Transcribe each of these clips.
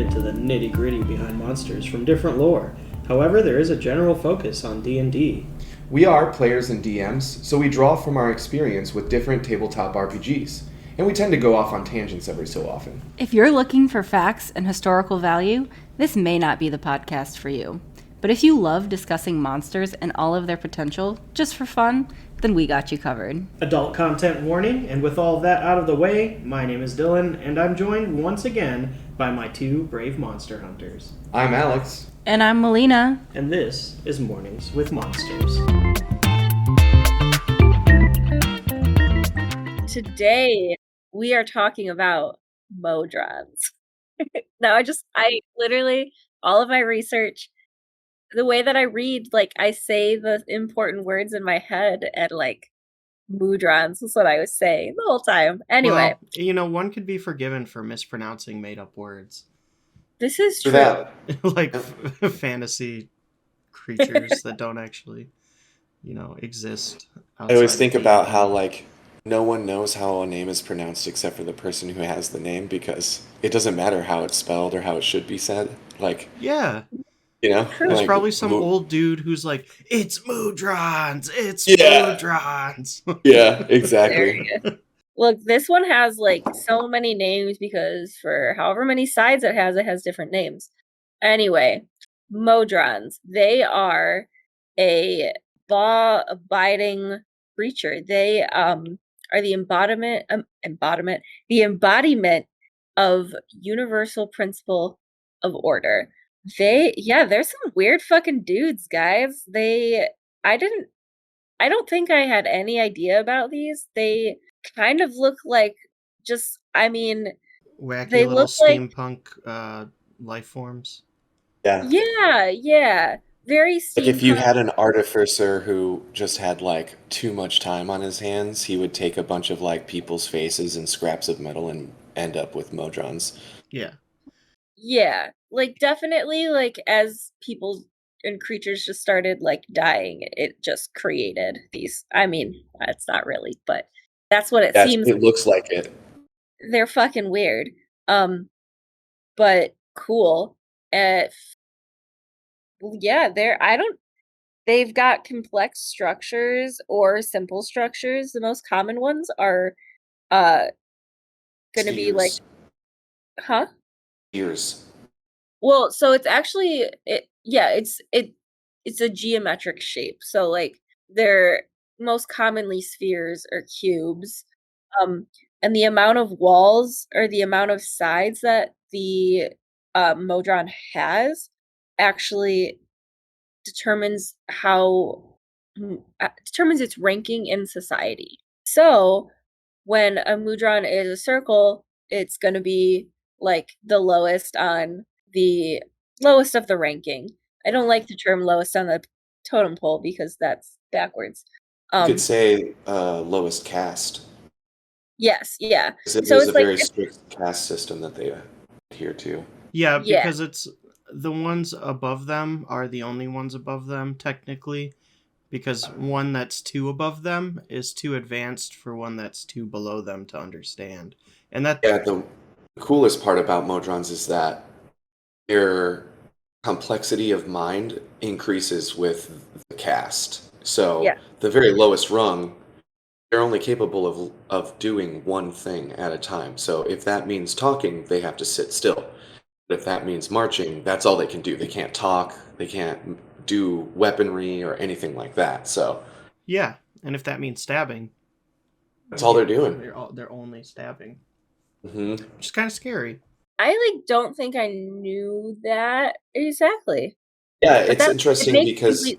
into the nitty-gritty behind monsters from different lore. However, there is a general focus on D&D. We are players and DMs, so we draw from our experience with different tabletop RPGs, and we tend to go off on tangents every so often. If you're looking for facts and historical value, this may not be the podcast for you. But if you love discussing monsters and all of their potential, just for fun, then we got you covered. Adult content warning, and with all that out of the way, my name is Dylan, and I'm joined once again by my two brave monster hunters. I'm Alex. And I'm Melina. And this is Mornings with Monsters. Today, we are talking about Modrons. No, I literally, all of my research, the way that I read, I say the important words in my head, and, Modrons is what I was saying the whole time. Anyway. Well, one could be forgiven for mispronouncing made-up words. This is true. Fantasy creatures that don't actually, exist. I always think about how, no one knows how a name is pronounced except for the person who has the name, because it doesn't matter how it's spelled or how it should be said. Yeah. There's probably some old dude who's like, it's Modrons! It's Modrons! Yeah, exactly. Look, this one has, so many names because for however many sides it has different names. Anyway, Modrons. They are a law-abiding creature. They are the embodiment of universal principle of order. They're some weird fucking dudes, guys. I don't think I had any idea about these. They kind of look like wacky they little look steampunk life forms. Yeah. Very steampunk. If you had an artificer who just had too much time on his hands, he would take a bunch of people's faces and scraps of metal and end up with Modrons. Yeah. Yeah. Definitely as people and creatures just started dying, it just created these. I mean, it's not really, but that's what it seems like. It looks like it. They're fucking weird. But cool. They've got complex structures or simple structures. The most common ones are gonna be Ears. Well, so it's actually it's a geometric shape. So they're most commonly spheres or cubes. And the amount of walls or the amount of sides that the Modron has actually determines its ranking in society. So when a Modron is a circle, it's going to be the lowest on the lowest of the ranking. I don't like the term lowest on the totem pole because that's backwards. You could say lowest caste. Yes, yeah. So it's a very strict caste system that they adhere to. Yeah, because it's the ones above them are the only ones above them, technically. Because one that's two above them is too advanced for one that's two below them to understand. And the coolest part about Modrons is that their complexity of mind increases with the caste. So the very lowest rung, they're only capable of doing one thing at a time. So if that means talking, they have to sit still. But if that means marching, that's all they can do. They can't talk, they can't do weaponry or anything like that. So yeah, and if that means stabbing, that's all they're doing. They're only stabbing. Mm-hmm. Which is kind of scary. I don't think I knew that exactly. Yeah, it's interesting because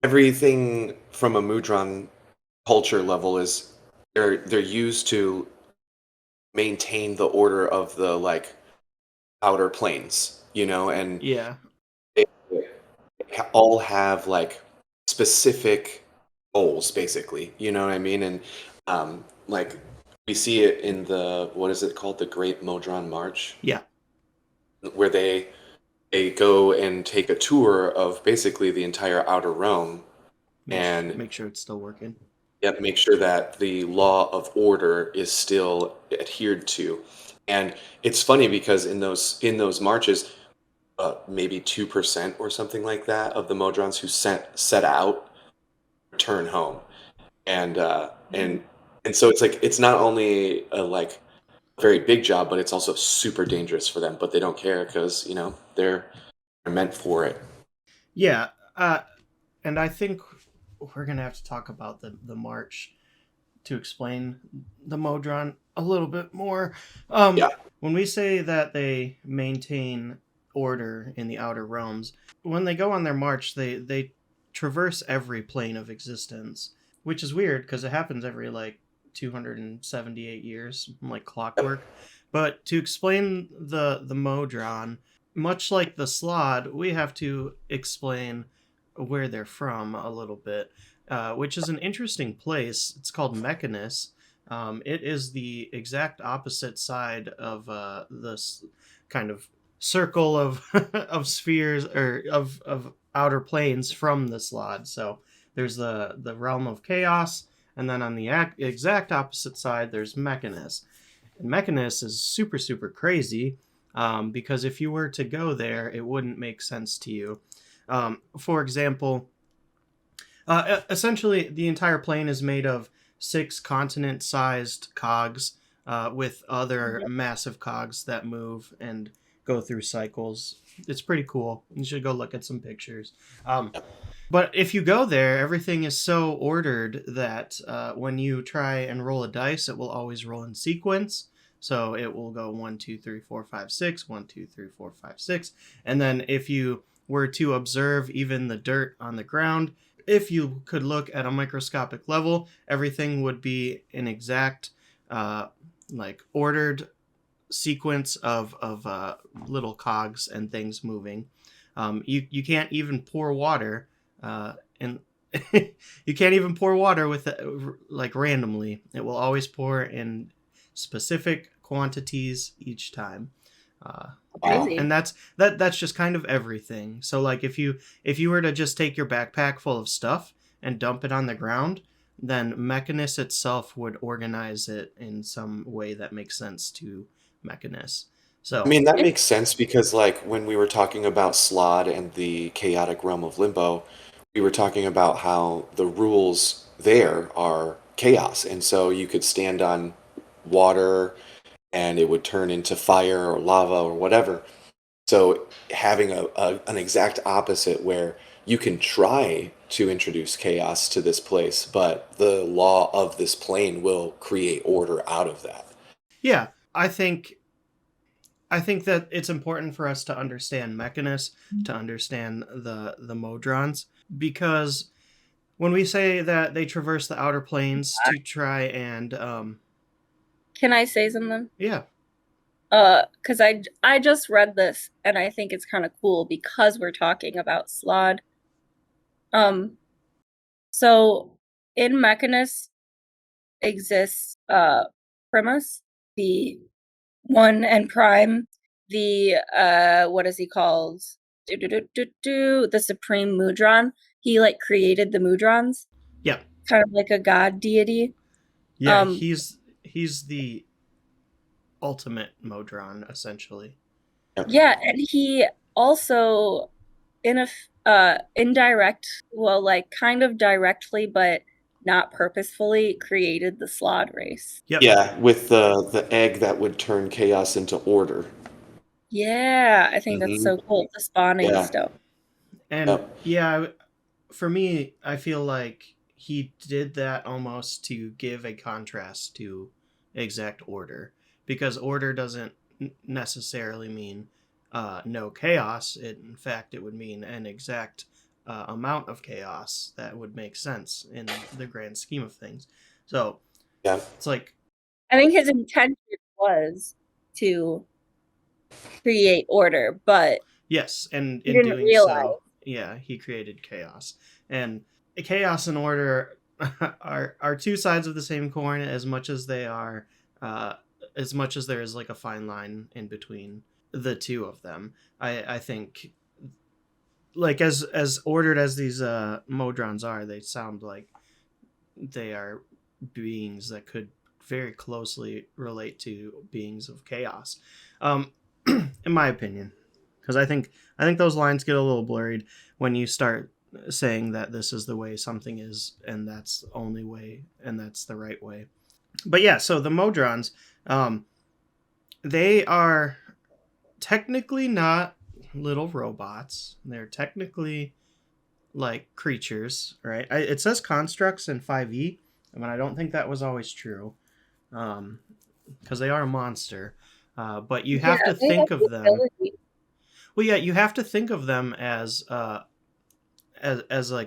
everything from a Modron culture level is they're used to maintain the order of the outer planes, and they all have specific goals, basically, you know what I mean? And we see it in what is it called, the Great Modron March? Yeah, where they go and take a tour of basically the entire outer realm and make sure it's still working. Yep, make sure that the law of order is still adhered to. And it's funny because in those marches, maybe 2% or something like that of the Modrons who set out return home, and so it's like it's not only a like very big job, but it's also super dangerous for them. But they don't care because they're meant for it. Yeah, and I think we're gonna have to talk about the march to explain the Modron a little bit more. Yeah, When we say that they maintain order in the outer realms, when they go on their march, they traverse every plane of existence, which is weird because it happens every like 278 years, like clockwork. But to explain the Modron, much like the Slod, we have to explain where they're from a little bit, which is an interesting place. It's called Mechanus. It is the exact opposite side of this kind of circle of of spheres or of outer planes from the Slod. So there's the realm of chaos, and then on the exact opposite side, there's Mechanus. And Mechanus is super super crazy, because if you were to go there, it wouldn't make sense to you. For example, essentially, the entire plane is made of 6 continent-sized cogs, with other massive cogs that move and go through cycles. It's pretty cool. You should go look at some pictures. But if you go there, everything is so ordered that when you try and roll a dice, it will always roll in sequence. So it will go 1, 2, 3, 4, 5, 6, 1, 2, 3, 4, 5, 6. And then if you were to observe even the dirt on the ground, if you could look at a microscopic level, everything would be an exact, like ordered sequence of little cogs and things moving. You can't even pour water, and you can't even pour water with like randomly. It will always pour in specific quantities each time. Uh, wow. Crazy. and that's just kind of everything. So like if you were to just take your backpack full of stuff and dump it on the ground, then Mechanus itself would organize it in some way that makes sense to Mechanus. I So mean, that makes sense because, like, when we were talking about Slod and the chaotic realm of Limbo, we were talking about how the rules there are chaos. And so you could stand on water and it would turn into fire or lava or whatever. So having an exact opposite where you can try to introduce chaos to this place, but the law of this plane will create order out of that. yeah, I think that it's important for us to understand Mechanus, to understand the Modrons, because when we say that they traverse the outer planes to try and Can I say something? yeah, Because I just read this and I think it's kind of cool because we're talking about Slod. Um, so in Mechanus exists Primus, the one and prime, the what is he called? The Supreme Mudron. He like created the Mudrons, yeah, kind of like a god deity. yeah, Um, he's the ultimate Modron essentially. yeah, and he also in a indirect, well, like kind of directly, but not purposefully created the Slod race. Yep. Yeah, with the egg that would turn chaos into order. Yeah, I think that's Hmm. so cool. The spawning Yeah. stone. And Yep. yeah, for me, I feel like he did that almost to give a contrast to exact order, because order doesn't necessarily mean no chaos. In fact, it would mean an exact amount of chaos that would make sense in the grand scheme of things. So Yeah. it's like, I think his intention was to create order, but yes, and he in didn't doing so, realize. yeah, he created chaos. And chaos and order are two sides of the same coin, as much as they are, uh, as much as there is like a fine line in between the two of them. I think, like, as ordered as these Modrons are, they sound like they are beings that could very closely relate to beings of chaos, um, in my opinion, because I think those lines get a little blurred when you start saying that this is the way something is, and that's the only way, and that's the right way. But yeah, so the Modrons, um, they are technically not little robots. They're technically like creatures, right? It says constructs in 5e, and I don't think that was always true, because they are a monster. But you have Yeah, to they have think the of them. ability. Well, yeah, you have to think of them as like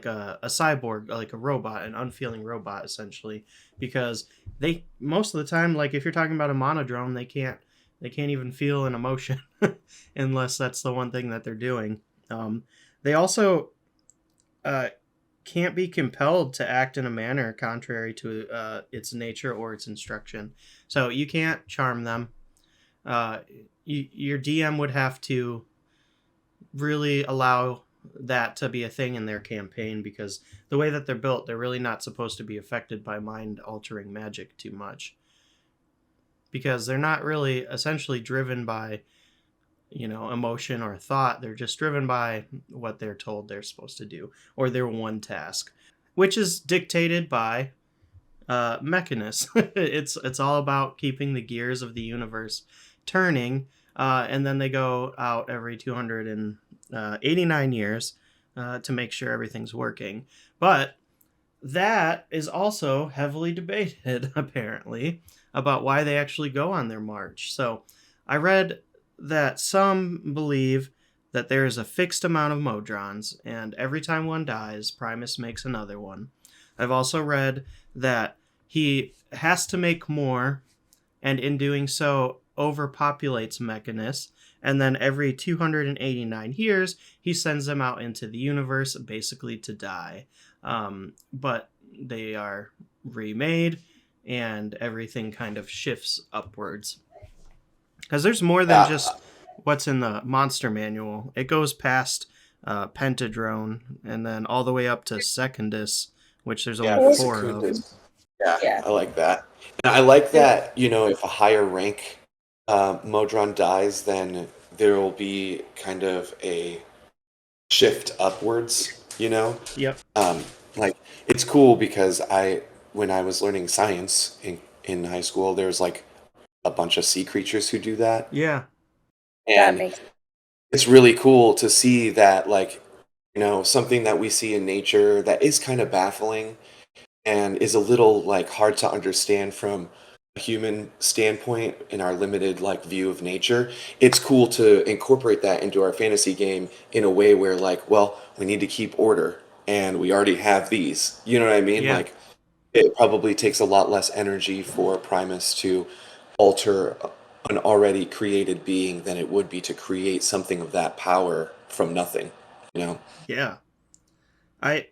a cyborg, like a robot, an unfeeling robot, essentially, because they most of the time, like if you're talking about a monodrome, they can't even feel an emotion unless that's the one thing that they're doing. They also uh, can't be compelled to act in a manner contrary to its nature or its instruction. So you can't charm them. Uh, your DM would have to really allow that to be a thing in their campaign, because the way that they're built, they're really not supposed to be affected by mind altering magic too much, because they're not really essentially driven by emotion or thought. They're just driven by what they're told they're supposed to do, or their one task, which is dictated by Mechanus. It's all about keeping the gears of the universe turning, and then they go out every 289 years to make sure everything's working. But that is also heavily debated, apparently, about why they actually go on their march. So I read that some believe that there is a fixed amount of Modrons, and every time one dies, Primus makes another one. I've also read that he has to make more, and in doing so, overpopulates Mechanus, and then every 289 years, he sends them out into the universe, basically to die. But they are remade, and everything kind of shifts upwards. Because there's more than Yeah, just what's in the monster manual. It goes past Pentadrone, and then all the way up to Secondus, which there's yeah, only the Or- four of. Secundus. Yeah, Yeah. I like that. And I like that, if a higher rank Modron dies, then there will be kind of a shift upwards. Yep. Like it's cool because when I was learning science in high school, there's like a bunch of sea creatures who do that. Yeah. That And makes it's really cool to see that, like, something that we see in nature that is kind of baffling and is a little like hard to understand from a human standpoint in our limited like view of nature. It's cool to incorporate that into our fantasy game in a way where, like, well, we need to keep order and we already have these. You know what I mean? Yeah. Like, it probably takes a lot less energy for Primus to alter an already created being than it would be to create something of that power from nothing, you know? Yeah. I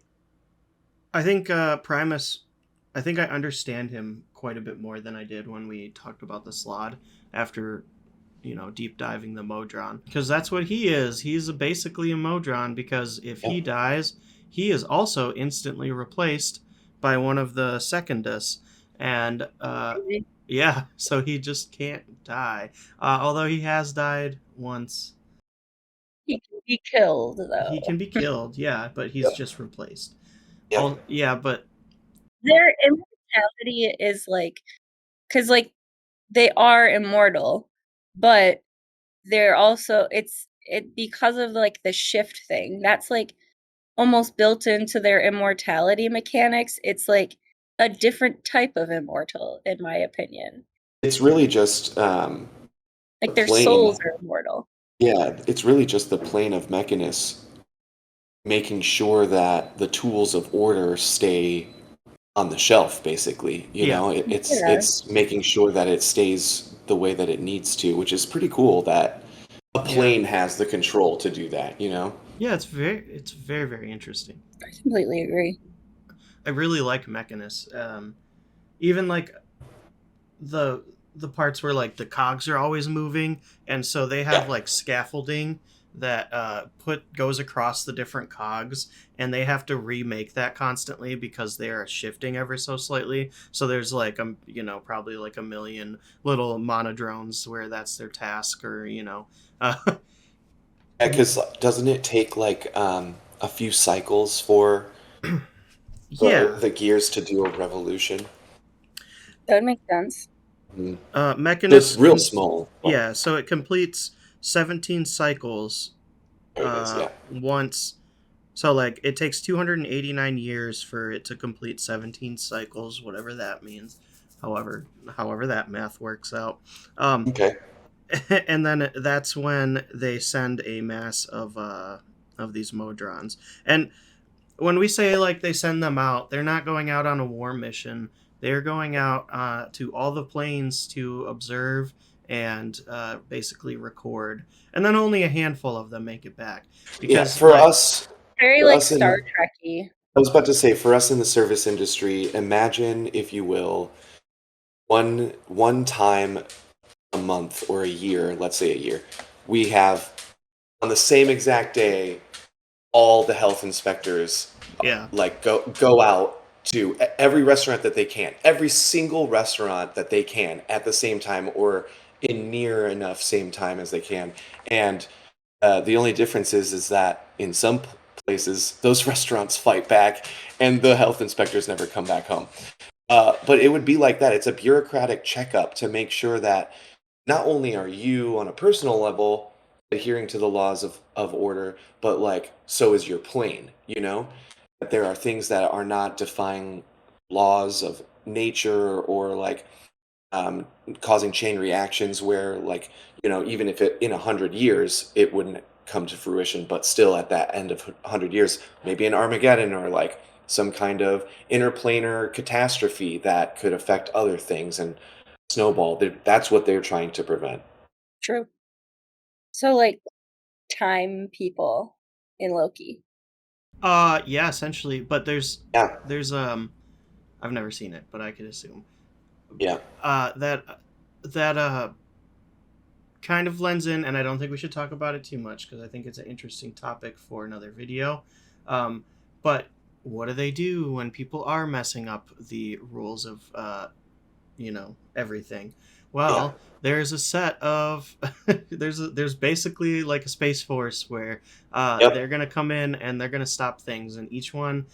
I think Primus. I think I understand him quite a bit more than I did when we talked about the Slod after deep diving the Modron, because that's what he is. He's basically a Modron, because if Yeah. he dies, he is also instantly replaced by one of the Secondus, and sense. yeah, so he just can't die. Although he has died once. He can be killed He though. can be killed, yeah, but he's Yep. just replaced. Yep. Yeah, but Their immortality is like, because like they are immortal, but they're also it because of like the shift thing. That's like almost built into their immortality mechanics. It's like a different type of immortal, in my opinion. It's really just the Like their plane. souls are immortal. Yeah, it's really just the plane of Mechanus making sure that the tools of order stay on the shelf, basically. yeah, It's Yeah. it's making sure that it stays the way that it needs to, which is pretty cool that a yeah, plane has the control to do that. yeah. It's very very interesting. I completely agree. I really like Mechanus. Even like the the parts where like the cogs are always moving, and so they have Yeah. like scaffolding that goes across the different cogs, and they have to remake that constantly because they are shifting ever so slightly. So there's like probably like a million little monodrones where that's their task, or uh, Yeah, because doesn't it take like a few cycles for yeah. the gears to do a revolution? That would make sense. Mhm. So it's Mechanus real small. But yeah, so it completes 17 cycles there it is. Yeah. once. So like it takes 289 years for it to complete 17 cycles, whatever that means. However that math works out. Um, Okay. and then that's when they send a mass of these Modrons. And when we say like they send them out, they're not going out on a war mission. They're going out to all the planes to observe and basically record. And then only a handful of them make it back Yeah. because like Very For like us Star in Trekky. I was about to say, for us in the service industry, imagine, if you will, one time a month or a year, let's say a year, we have on the same exact day all the health inspectors yeah. like go out to every restaurant that they can, every single restaurant that they can at the same time or in near enough same time as they can. And the only difference is that in some places those restaurants fight back and the health inspectors never come back home. But it would be like that. It's a bureaucratic checkup to make sure that not only are you on a personal level adhering to the laws of order, but like so is your plane, you know? That there are things that are not defying laws of nature or like um, causing chain reactions where like, even if it in 100 years it wouldn't come to fruition, but still at that end of 100 years, maybe an Armageddon or like some kind of interplanar catastrophe that could affect other things and snowball. That's what they're trying to prevent. True. So like time people in Loki. Yeah, essentially, but Yeah, there's I've never seen it, but I could assume yeah, that kind of lends in, and I don't think we should talk about it too much because I think it's an interesting topic for another video. But what do they do when people are messing up the rules of everything? yeah. Well, there's a set of there's basically like a space force where they're Yep. gonna come in and they're gonna stop things, and each one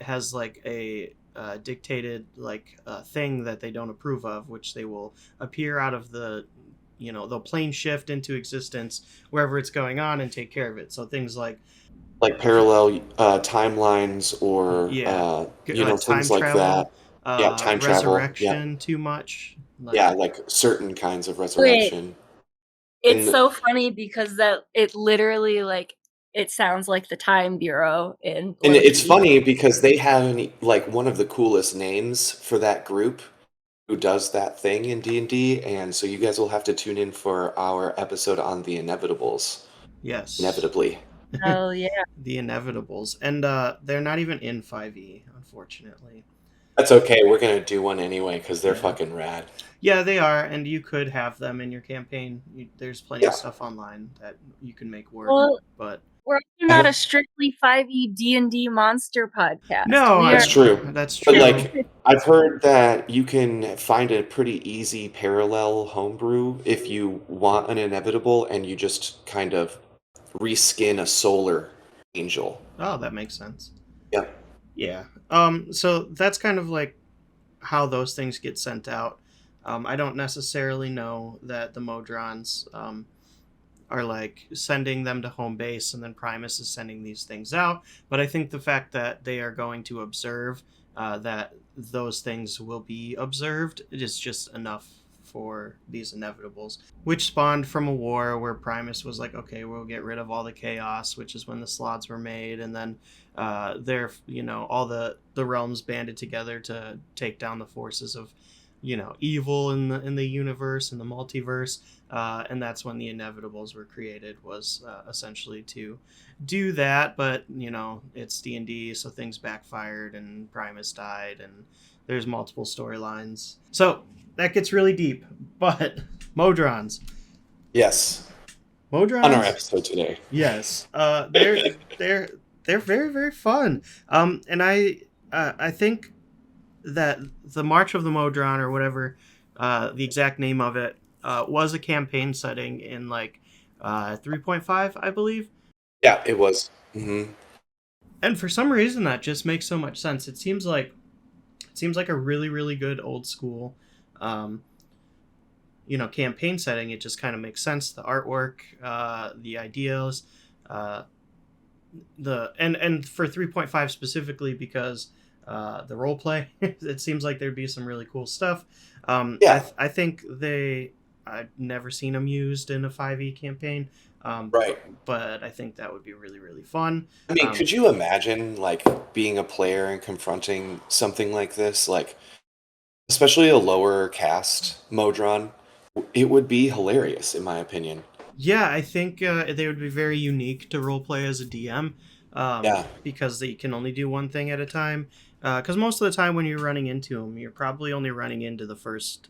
has like a dictated like thing that they don't approve of, which they will appear out of the they'll plane shift into existence wherever it's going on and take care of it. So things like Like parallel timelines or yeah, time things like that. travel, Yeah, time travel. Yeah, resurrection, too much. yeah, Like like certain kinds of Wait, resurrection. it's And so funny because that it literally like it sounds like the Time Bureau in and it's Loki. funny because they have like one of the coolest names for that group who does that thing in D&D, and so you guys will have to tune in for our episode on the Inevitables. yes, Inevitably. Oh yeah. the Inevitables, and they're not even in 5e, unfortunately. That's okay. We're gonna do one anyway because they're Yeah. fucking rad. Yeah, they are, and you could have them in your campaign. There's plenty of Yeah. stuff online that you can make work, Well, but we're also I not a have, strictly 5e D&D monster podcast. no, We are that's true. that's But true. like I've heard that you can find a pretty easy parallel homebrew if you want an inevitable and you just kind of reskin a solar angel. Oh, that makes sense. Yeah. Yeah. So that's kind of like how those things get sent out. I don't necessarily know that the Modrons are like sending them to home base and then Primus is sending these things out. But I think the fact that they are going to observe that those things will be observed is just enough for these inevitables, which spawned from a war where Primus was like, okay, we'll get rid of all the chaos, which is when the slots were made, and then all the realms banded together to take down the forces of evil in the universe, in the multiverse, and that's when the inevitables were created, was essentially to do that. But it's D&D, so things backfired and Primus died, and there's multiple storylines, so that gets really deep. But Modrons, Yes. on our Modrons. episode today. Yes, they're they're very very fun. And I think that the March of the Modron or whatever, the exact name of it, was a campaign setting in like 3.5, I believe. Yeah, it was. Hmm. And for some reason, that just makes so much sense. It seems like a really really good old school, um, campaign setting. It just kind of makes sense. The artwork, the ideas, uh, and for 3.5 specifically because the role play, it seems like there'd be some really cool stuff. Yeah, I think I've never seen them used in a 5e campaign, right. but I think that would be really really fun. I mean, um, could you imagine like being a player and confronting something like this? Like, especially a lower cast Modron, it would be hilarious, in my opinion. Yeah, I think they would be very unique to roleplay as a DM, Yeah, because they can only do one thing at a time. Because most of the time when you're running into them, you're probably only running into the first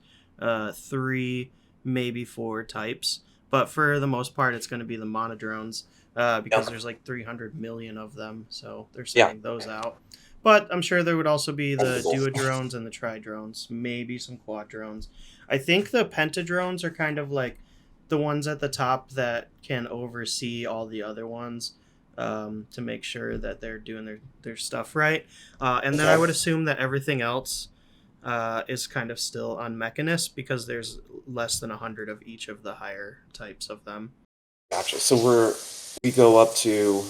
three, maybe four types. But for the most part, it's going to be the monodrones, because yeah, there's like 300 million of them, so they're yeah. sending those out. But I'm sure there would also be the Comfortable. duodrones and the tridrones, maybe some quadrones. I think the pentadrones are kind of like the ones at the top that can oversee all the other ones, to make sure that they're doing their stuff right. And then I Okay, would assume that everything else is kind of still on Mechanus because there's less than 100 of each of the higher types of them. gotcha. So we go up to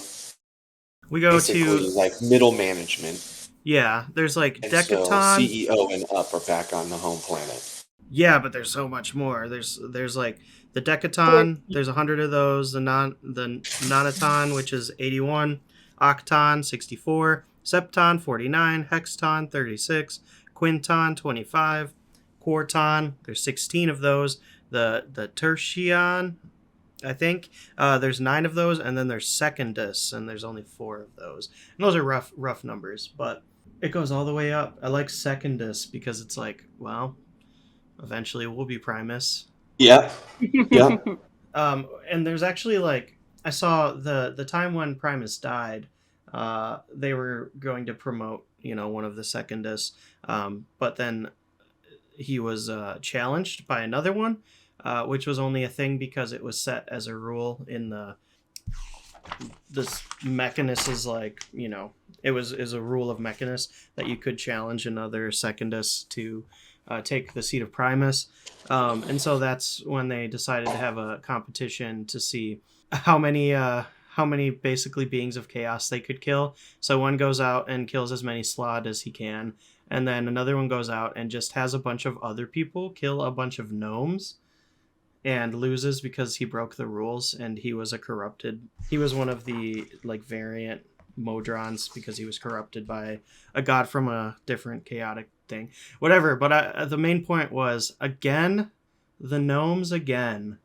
We go basically to, like middle management, yeah, there's like and so Decaton. CEO and up are back on the home planet. Yeah, but there's so much more. There's like the Decaton. There's 100 of those. The Nonaton, which is 81. Octon 64. Septon 49. Hexton 36. Quinton 25. Quarton. There's 16 of those. The Tertian, I think, there's 9 of those, and then there's Secondus, and there's only 4 of those. And those are rough numbers, but it goes all the way up. I like Secondus because it's like, well, eventually will be Primus. Yep, yep. And there's actually like I saw the time when Primus died. They were going to promote one of the Secondus, but then he was challenged by another one, which was only a thing because it was set as a rule in this Mechanus is like it was is a rule of Mechanus that you could challenge another Secondus to take the seat of Primus, and so that's when they decided to have a competition to see how many basically beings of chaos they could kill. So one goes out and kills as many Slod as he can, and then another one goes out and just has a bunch of other people kill a bunch of gnomes and loses because he broke the rules and he was one of the like variant Modrons because he was corrupted by a god from a different chaotic thing, whatever. But the main point was, again, the gnomes again.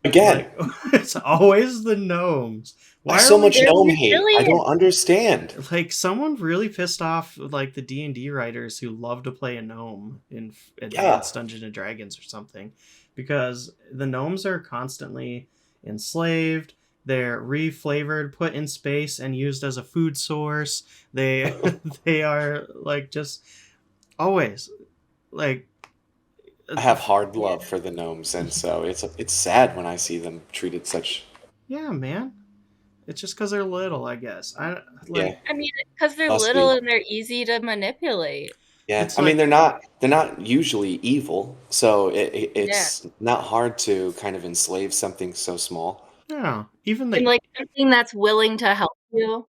Again, Like, it's always the gnomes. why Why so are we much They're gnome hate? I resilient. don't understand. like someone really pissed off like the D&D writers who love to play a gnome in Yeah, Advanced Dungeons and Dragons or something, because the gnomes are constantly enslaved. They're reflavored, put in space, and used as a food source. They they are like just always like I have hard Yeah. love for the gnomes, and so it's sad when I see them treated such. yeah, man. It's just because they're little, I guess. I Yeah, like. I mean, because they're must little be. and they're easy to manipulate. Yeah, It's I mean like, they're not usually evil, so Yeah. it's not hard to kind of enslave something so small. yeah, even And the like something that's willing to help you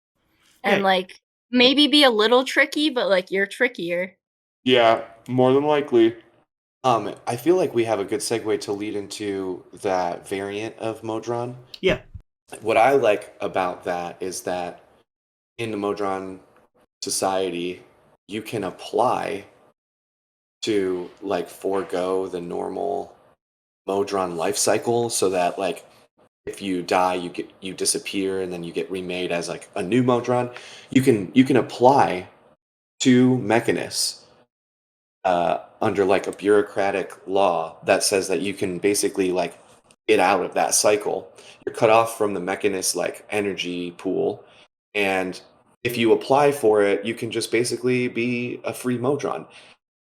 and yeah. like maybe be a little tricky, but like you're trickier. Yeah, more than likely. I feel like we have a good segue to lead into that variant of Modron. Yeah. What I like about that is that in the Modron society, you can apply to like forego the normal Modron life cycle so that like if you die you disappear and then you get remade as like a new Modron. You can apply to Mechanus under like a bureaucratic law that says that you can basically like get out of that cycle. You're cut off from the Mechanus like energy pool, and if you apply for it, you can just basically be a free Modron.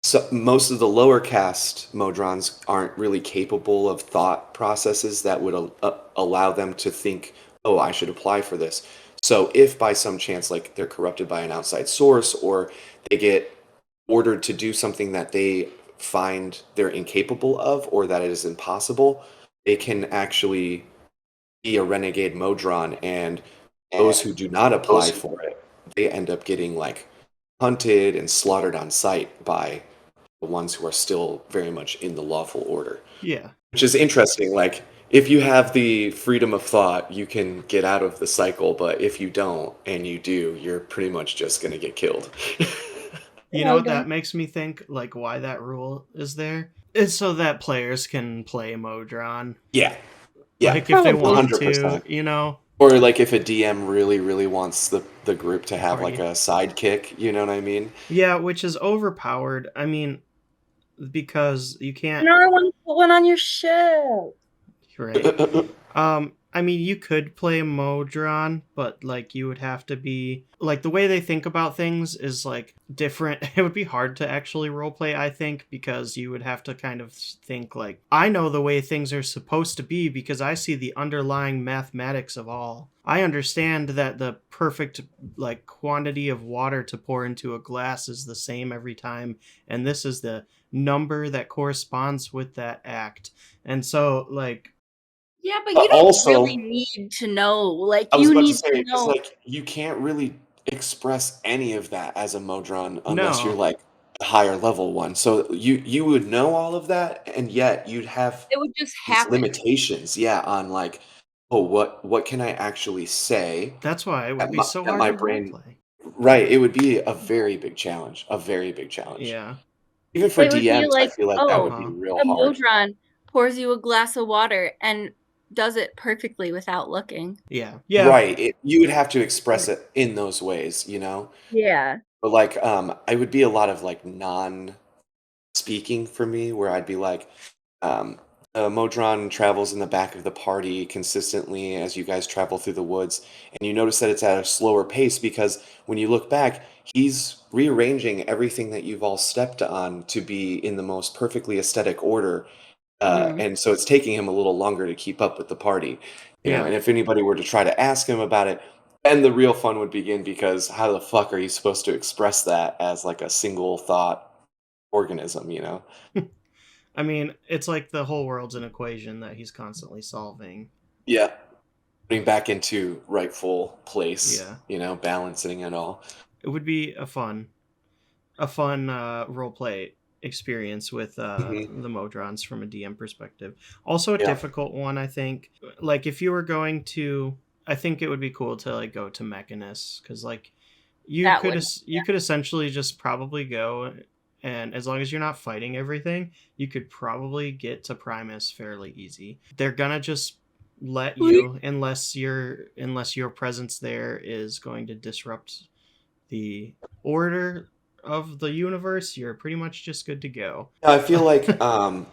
So most of the lower caste Modrons aren't really capable of thought processes that would allow them to think, oh, I should apply for this. So if by some chance, like they're corrupted by an outside source or they get ordered to do something that they find they're incapable of or that it is impossible, they can actually be a renegade Modron, and those who do not apply for it, they end up getting like hunted and slaughtered on sight by the ones who are still very much in the lawful order. Yeah. Which is interesting. Like, if you have the freedom of thought, you can get out of the cycle, but if you don't, and you do, you're pretty much just going to get killed. You know what that makes me think, like, why that rule is there? It's so that players can play Modron. Yeah. Yeah. Like, if they want 100%. to, you know? Or, like, if a DM really, really wants the group to have, Party. like, a sidekick, you know what I mean? Yeah, which is overpowered. I mean, because you can't... No, I want to put one on your ship. Right. I mean, you could play Modron, but like you would have to be like the way they think about things is like different. It would be hard to actually roleplay, I think, because you would have to kind of think like, I know the way things are supposed to be because I see the underlying mathematics of all. I understand that the perfect like quantity of water to pour into a glass is the same every time, and this is the number that corresponds with that act. And so like Yeah, but you don't really need to know. Like, I was you about to need say, to because know. like you can't really express any of that as a Modron unless you're No. like a higher level one. So you would know all of that, and yet you'd have It would just these happen. limitations, yeah, on like, oh, what can I actually say That's why it would that be so that hard my to brain, roleplay. right? It would be a very big challenge, a very big challenge. Yeah. Even for It would be DMs, I like, feel like that oh, would be Uh-huh. real a hard. Modron pours you a glass of water and does it perfectly without looking. Yeah. Yeah. Right. You would have to express it in those ways, you know? Yeah. But like, I would be a lot of like non-speaking for me, where I'd be like, um, Modron travels in the back of the party consistently as you guys travel through the woods, and you notice that it's at a slower pace because when you look back, he's rearranging everything that you've all stepped on to be in the most perfectly aesthetic order, Mhm. and so it's taking him a little longer to keep up with the party, you know. Yeah. And if anybody were to try to ask him about it, then the real fun would begin, because how the fuck are you supposed to express that as like a single thought organism, you know? I mean, it's like the whole world's an equation that he's constantly solving. Yeah, putting back into rightful place, Yeah. you know, balancing it all. It would be a fun roleplay experience with Hmm. the Modrons from a DM perspective. Also a Yeah. difficult one, I think. Like if you were going to, I think it would be cool to like go to Mechanus because like That would. you could essentially just probably go, and as long as you're not fighting everything, you could probably get to Primus fairly easy. They're gonna just let you unless your presence there is going to disrupt the order of the universe. You're pretty much just good to go. I feel like the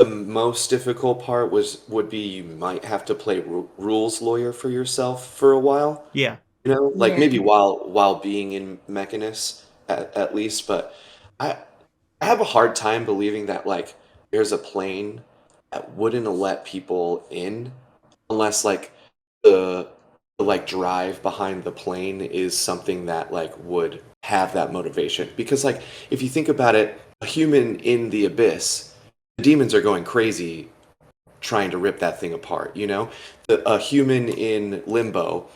most difficult part would be you might have to play rules lawyer for yourself for a while. Yeah. You know, like Yeah. maybe while being in Mechanus at least, but I I have a hard time believing that like there's a plane that wouldn't let people in unless like the the like drive behind the plane is something that like would have that motivation. Because like if you think about it, a human in the abyss, the demons are going crazy trying to rip that thing apart, you know? A human in limbo,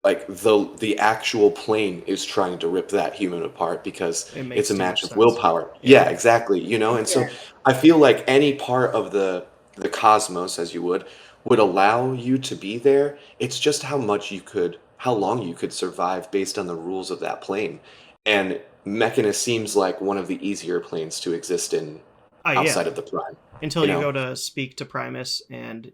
like the actual plane is trying to rip that human apart because It it's makes a too match much of sense. willpower. Yeah. Yeah, exactly, you know? And so Yeah. I feel like any part of the cosmos, as you would allow you to be there. It's just how long you could survive based on the rules of that plane. And Mechanus seems like one of the easier planes to exist in Yeah. outside of the Prime, Until you you know? go to speak to Primus and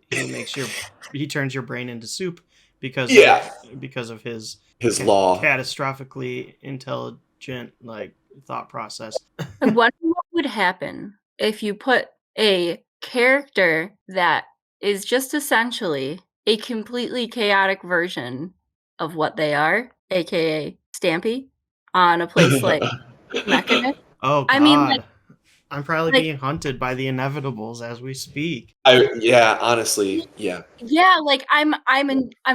he turns your brain into soup Yeah, because of his his law. catastrophically intelligent like thought process. I wonder what would happen if you put a character that is just essentially a completely chaotic version of what they are, aka Stampy, on a place like Mechanus. Oh I mean, like, God, I'm probably like being hunted by the inevitables as we speak. Yeah, honestly, yeah. yeah, like I'm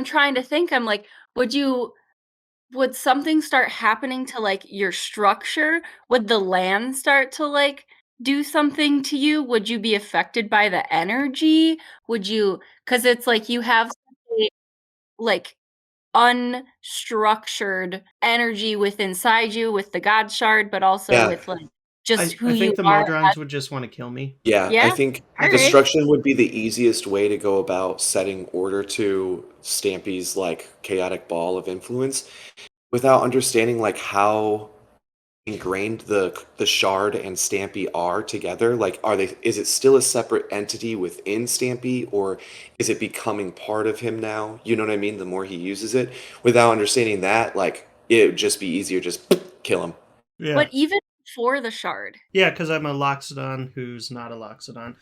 trying to think. I'm like, would something start happening to like your structure? Would the land start to like do something to you? Would you be affected by the energy? Would you, because it's like you have such a, like unstructured energy with inside you with the God shard, but also Yeah. with like just I who you think the are. Modrons would just want to kill me. Yeah, I Yeah. think All right. destruction would be the easiest way to go about setting order to Stampy's like chaotic ball of influence without understanding like how ingrained the shard and Stampy are together. Like, is it still a separate entity within Stampy, or is it becoming part of him now? You know what I mean? The more he uses it, without understanding that, like it would just be easier just kill him. Yeah, But even before the shard, yeah, because I'm a Loxodon who's not a Loxodon.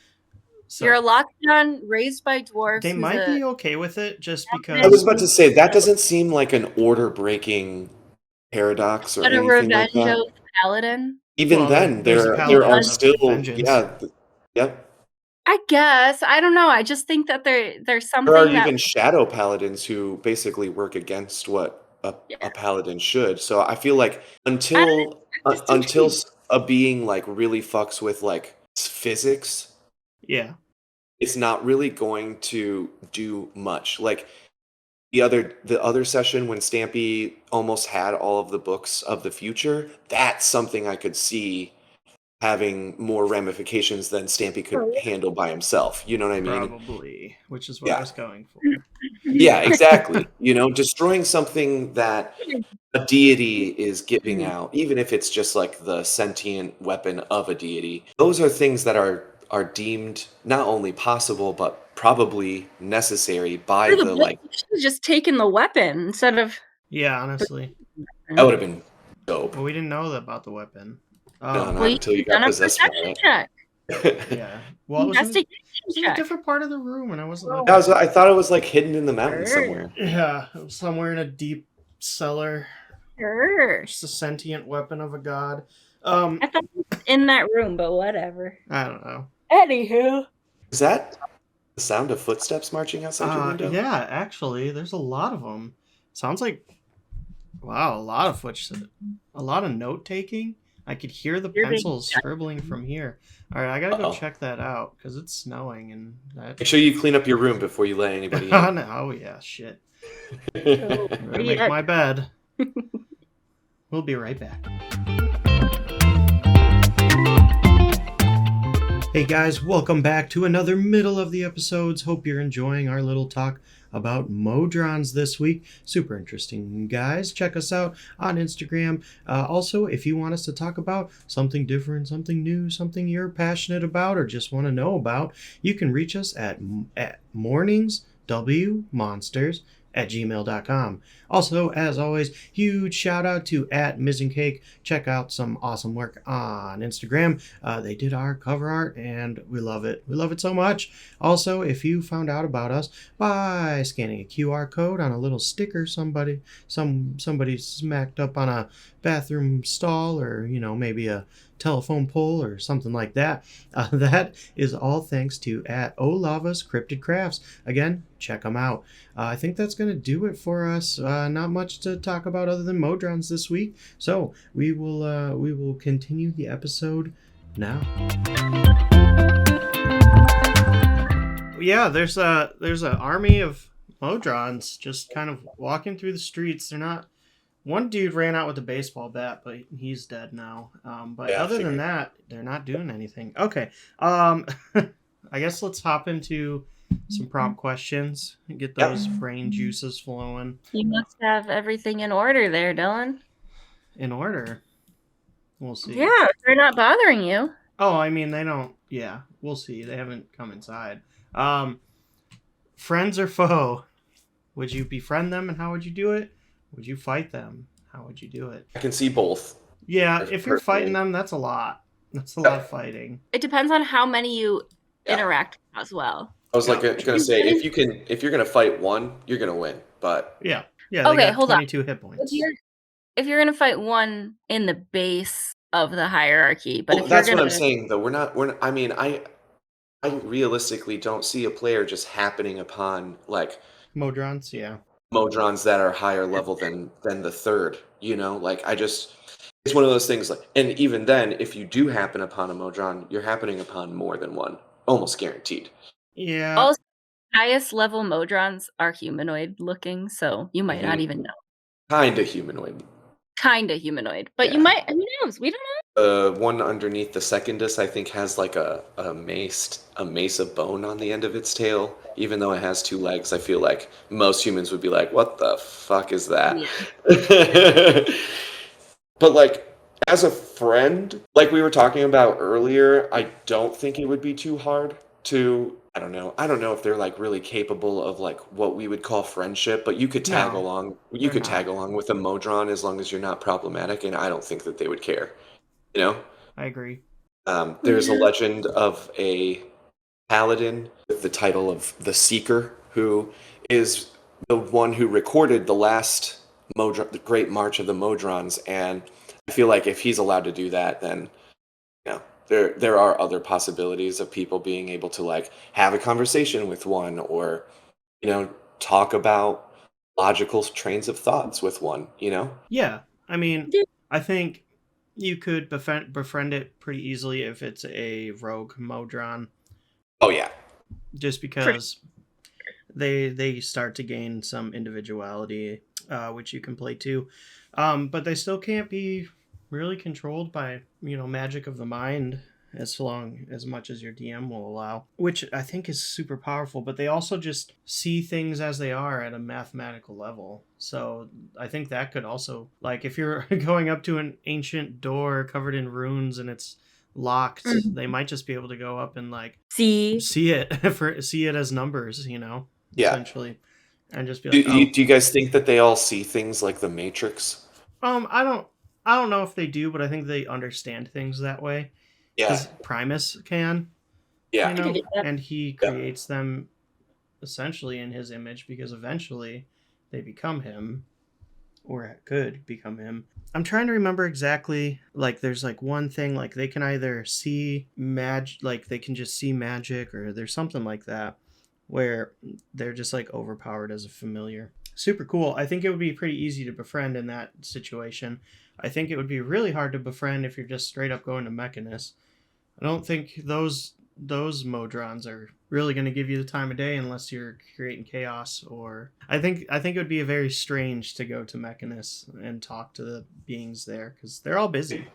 So you're a Lockdown raised by dwarves they who's might a be okay with it just I was because. about to say that doesn't seem like an order breaking paradox or but a anything like that. Revengos paladin. Even Well, then, there's a there are paladin of still vengeance. yep. I guess. I don't know. I just think that there's There are something that even shadow paladins who basically work against what yeah. a paladin should. So I feel like I don't know. I'm just until intrigued. a being like really fucks with like physics, Yeah, it's not really going to do much. Like the other session when Stampy almost had all of the books of the future, that's something I could see having more ramifications than Stampy could handle by himself. You know what I mean? probably, which is what I Yeah. was going for. Yeah, exactly. You know, destroying something that a deity is giving out, even if it's just like the sentient weapon of a deity. Those are things that are deemed not only possible but probably necessary by For the the book, like you should have just taken the weapon instead of. Yeah, honestly. that would have been dope. Well, we didn't know about the weapon. No, Well, not you until you should have got done a possessed by perception it. check. Yeah. Well, it was in Investigation a check. different part of the room, and I wasn't Oh. looking. I thought it was like hidden in the mountains Sure. somewhere. Yeah, it was somewhere in a deep cellar. Sure. Just a sentient weapon of a god. I thought it was in that room, but whatever. I don't know. Anywho. Is that the sound of footsteps marching outside your window? Yeah, actually, there's a lot of them. Sounds like, wow, a lot of footsteps. A lot of note taking. I could hear the You're being pencils scribbling from here. All right, I gotta go Uh-oh. check that out because it's snowing and that. Make sure you clean up your room before you let anybody in. Oh yeah, shit. So, I'm gonna make my bed. We'll be right back. Hey guys, welcome back to another middle of the episodes. Hope you're enjoying our little talk about Modrons this week. Super interesting, guys. Check us out on Instagram. Also, if you want us to talk about something different, something new, something you're passionate about or just want to know about, you can reach us at morningswmonsters@gmail.com. Also, as always, huge shout out to @MizenCake. Check out some awesome work on Instagram. They did our cover art and we love it. We love it so much. Also, if you found out about us by scanning a QR code on a little sticker somebody smacked up on a bathroom stall or, maybe a telephone pole or something like that. That is all thanks to @Olava's Cryptid Crafts. Again, check them out. I think that's going to do it for us. Not much to talk about other than Modrons this week. So we will continue the episode now. Yeah, there's an army of Modrons just kind of walking through the streets. They're not. One dude ran out with a baseball bat, but he's dead now. But Yeah, other than that, they're not doing anything. Okay. I guess let's hop into some prompt questions and get those brain juices flowing. You must have everything in order there, Dylan. In order. We'll see. Yeah, they're not bothering you. Oh, I mean, they don't. Yeah, we'll see. They haven't come inside. Friends or foe? Would you befriend them and how would you do it? Would you fight them? How would you do it? I can see both. Yeah, if you're fighting them, that's a lot. That's a lot of fighting. It depends on how many you interact with as well. I was like Yeah. gonna say if you're gonna fight one, you're gonna win. But Yeah. Yeah, they Okay, got hold on. 22 hit If points. you're gonna fight one in the base of the hierarchy, but well, if you're that's what I'm gonna saying though. I mean, I realistically don't see a player just happening upon like Modrons, yeah. Modrons that are higher level than the third, you know? Like I just it's one of those things like and even then, if you do happen upon a Modron, you're happening upon more than one. Almost guaranteed. Yeah. also highest level Modrons are humanoid looking, so you might not Mhm. even know. Kinda humanoid. Kinda humanoid, but you Yeah. might. Who knows? We don't know. One underneath the secondus, I think, has like a mace of bone on the end of its tail. Even though it has two legs, I feel like most humans would be like, "What the fuck is that?" Yeah. But like, as a friend, like we were talking about earlier, I don't think it would be too hard to. I don't know. I don't know if they're like really capable of like what we would call friendship, but you could tag No, along. You they're could tag not. along with a Modron as long as you're not problematic, and I don't think that they would care. You know. I agree. There's a Yeah. legend of a paladin with the title of the Seeker, who is the one who recorded the last the Great March of the Modrons, and I feel like if he's allowed to do that, then you know there are other possibilities of people being able to like have a conversation with one, or you know talk about logical trains of thoughts with one. You know? Yeah. I mean, Dude. I think you could befriend it pretty easily if it's a rogue Modron, Oh yeah, just For because they start to gain some individuality, which you can play too. But they still can't be really controlled by magic of the mind as much as your DM will allow, which I think is super powerful. But they also just see things as they are at a mathematical level. So I think that could also, like, if you're going up to an ancient door covered in runes and it's locked, they might just be able to go up and like see. see it see it as numbers, yeah. essentially, and just be Do like, you, oh, do you guys think that they all see things like the Matrix? I don't know if they do, but I think they understand things that way Yeah, because Primus can, yeah, I could get that. and he yeah. creates them essentially in his image because eventually they become him, or could become him. I'm trying to remember exactly. Like, there's like one thing, like they can either see magic, like they can just see magic, or there's something like that where they're just like overpowered as a familiar. Super cool. I think it would be pretty easy to befriend in that situation. I think it would be really hard to befriend if you're just straight up going to Mechanus. I don't think those Modrons are really going to give you the time of day unless you're creating chaos. Or I think it would be very strange to go to Mechanus and talk to the beings there because they're all busy.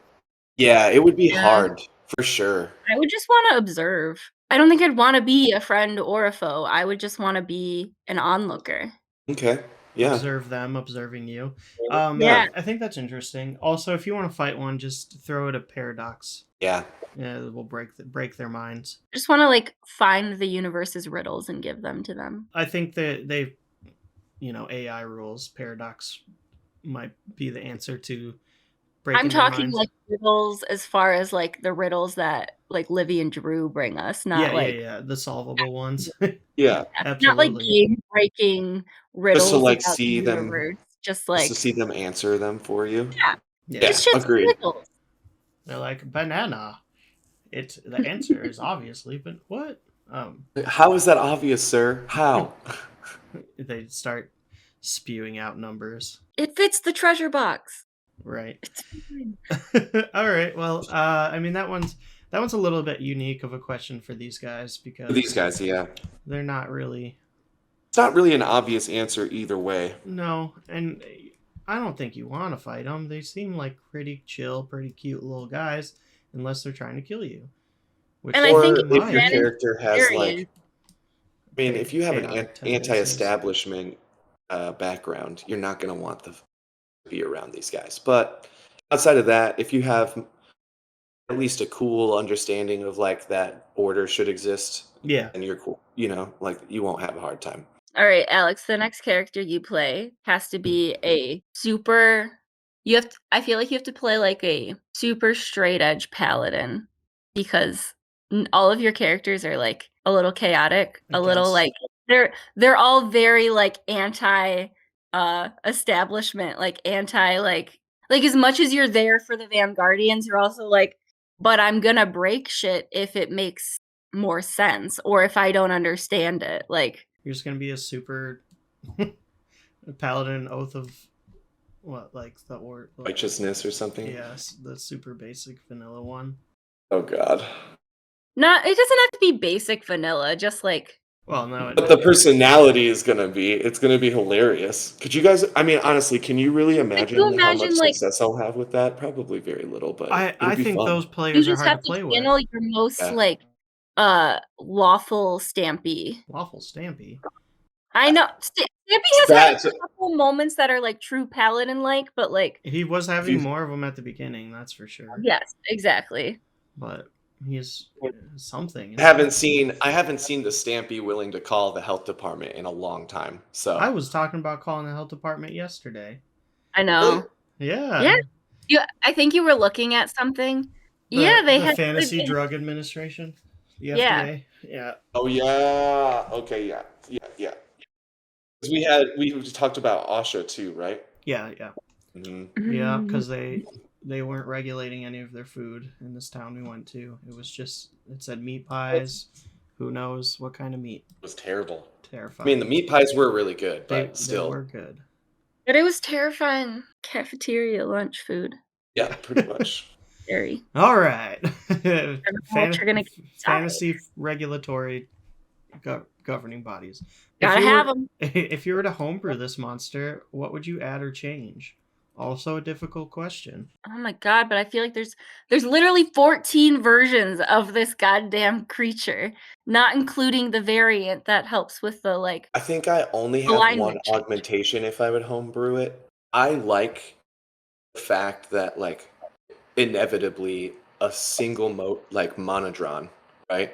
Yeah, it would be Yeah. hard for sure. I would just want to observe. I don't think I'd want to be a friend or a foe. I would just want to be an onlooker. Okay. Yeah. Observe them observing you. Yeah. I think that's interesting. Also, if you want to fight one, just throw it a paradox. Yeah. Yeah, it will break their minds. Just want to like find the universe's riddles and give them to them. I think that they, AI rules paradox might be the answer to breaking I'm their talking minds. like riddles as far as like the riddles that like Livy and Drew bring us, not Yeah, the solvable ones. Yeah. not like Absolutely. game breaking Just to riddles like about the see them, universe. Just just to like see them answer them for you. yeah, Yeah. Yeah. just shits and Agreed. giggles. They're like banana. The answer is obviously, but what? How is that obvious, sir? How? They start spewing out numbers. It fits the treasure box. Right. It's fine. All right. Well, I mean that one's a little bit unique of a question for these guys because These guys, yeah. they're not really. It's not really an obvious answer either way. No, and I don't think you want to fight them. They seem like pretty chill, pretty cute little guys, unless they're trying to kill you. Which And I Or think they if you if your ran might. into character has like, experience, I mean, if you have an Chaotic tendencies. anti-establishment background, you're not going to want to be around these guys. But outside of that, if you have at least a cool understanding of like that order should exist, Yeah. then you're cool. You know, like you won't have a hard time. all right, Alex, the next character you play has to be a super I feel like you have to play like a super straight edge paladin because all of your characters are like a little chaotic, I a little guess. like they're all very like anti establishment, like anti like as much as you're there for the Vanguardians, you're also like, but I'm gonna break shit if it makes more sense or if I don't understand it. Like You're just gonna be a super paladin oath of what, like the word Righteousness or something. Yes, the super basic vanilla one. Oh God. it doesn't have to be basic vanilla, just like Well, no, But the personality is gonna be, it's gonna be hilarious. Could you guys, I mean, honestly, can you really imagine how imagine, much like- success I'll have with that? Probably very little, but I it'll be think fun. those you players are just hard have to play to with. channel your most Yeah. like lawful Stampy. Lawful Stampy. I know Stampy has That's- had a couple moments that are like true paladin like, but like He was having He's- more of them at the beginning, that's for sure. yes, exactly. But he's something. I haven't seen the Stampy willing to call the health department in a long time. So I was talking about calling the health department yesterday. I know. Yeah. Yeah. I think you were looking at something. They the had Fantasy Drug Administration. The Yeah. FDA. Yeah. Oh yeah. Okay. Yeah. 'Cause we talked about Asha too, right? Yeah. Mm-hmm. Yeah, because they weren't regulating any of their food in this town we went to. It said meat pies. Who knows what kind of meat? It was terrible. Terrifying. I mean, the meat pies were really good, but they still. were good. But it was terrifying cafeteria lunch food. Yeah, pretty much. Scary. All right. what you're gonna get Fantasy regulatory governing bodies. Gotta have them. If you were to homebrew this monster, what would you add or change? Also a difficult question. Oh my god, but I feel like there's literally 14 versions of this goddamn creature, not including the variant that helps with the like I think I only have alignment one change. augmentation if I would homebrew it. I like the fact that like inevitably a single monodron, right,